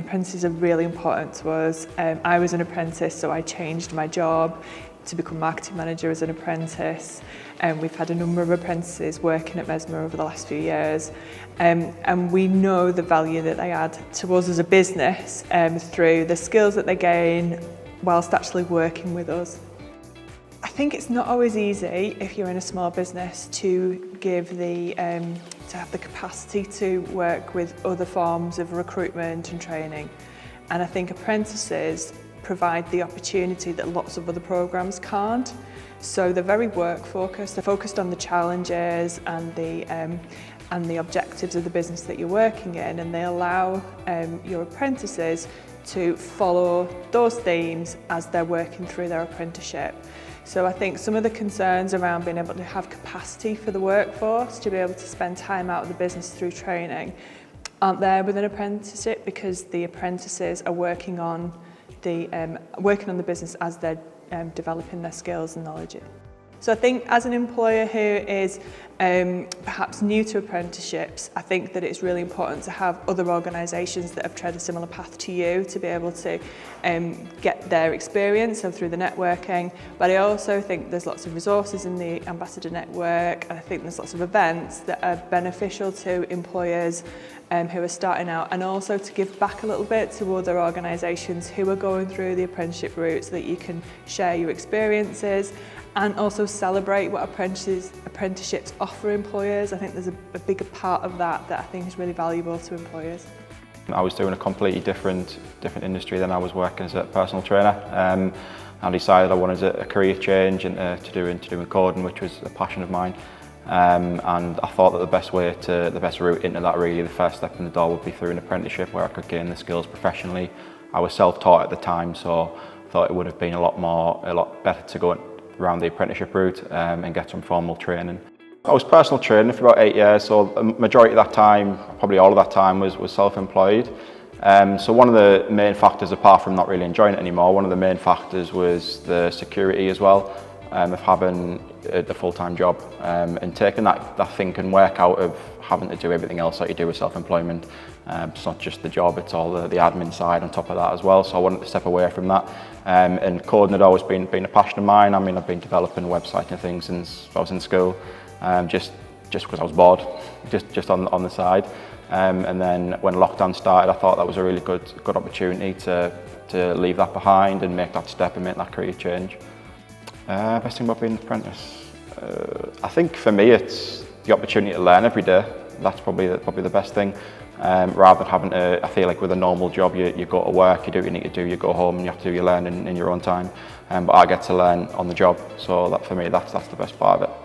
apprentices are really important to us. I was an apprentice, so I changed my job to become marketing manager as an apprentice. We've had a number of apprentices working at Mesma over the last few years, and we know the value that they add to us as a business through the skills that they gain whilst actually working with us. I think it's not always easy if you're in a small business to give to have the capacity to work with other forms of recruitment and training, and I think apprentices provide the opportunity that lots of other programs can't. So they're very work focused. They're focused on the challenges and the objectives of the business that you're working in, and they allow your apprentices to follow those themes as they're working through their apprenticeship. So I think some of the concerns around being able to have capacity for the workforce to be able to spend time out of the business through training aren't there with an apprenticeship, because the apprentices are working on the business as they're developing their skills and knowledge. So I think as an employer who is perhaps new to apprenticeships, I think that it's really important to have other organisations that have tread a similar path to you to be able to get their experience and through the networking. But I also think there's lots of resources in the Ambassador network, and I think there's lots of events that are beneficial to employers who are starting out, and also to give back a little bit to other organisations who are going through the apprenticeship route, so that you can share your experiences and also celebrate what apprenticeships offer employers. I think there's a bigger part of that I think is really valuable to employers. I was doing a completely different industry than I was working as a personal trainer. I decided I wanted a career change into doing coding, which was a passion of mine. And I thought that the best route into that, really, the first step in the door, would be through an apprenticeship where I could gain the skills professionally. I was self-taught at the time, so I thought it would have been a lot better to go around the apprenticeship route and get some formal training. I was personal training for about 8 years, so a majority of that time, probably all of that time, was self-employed. So one of the main factors, apart from not really enjoying it anymore, one of the main factors was the security as well, of having a full-time job and taking that thinking work out of having to do everything else that you do with self-employment. It's not just the job, it's all the admin side on top of that as well, so I wanted to step away from that. And coding had always been a passion of mine. I mean, I've been developing a website and things since I was in school, just because I was bored, just on the side. And then when lockdown started, I thought that was a really good opportunity to leave that behind and make that step and make that career change. Best thing about being an apprentice? I think for me it's the opportunity to learn every day. That's probably the best thing. Rather than having to, I feel like with a normal job, you go to work, you do what you need to do, you go home and you have to do your learning in your own time. But I get to learn on the job, so that for me, that's the best part of it.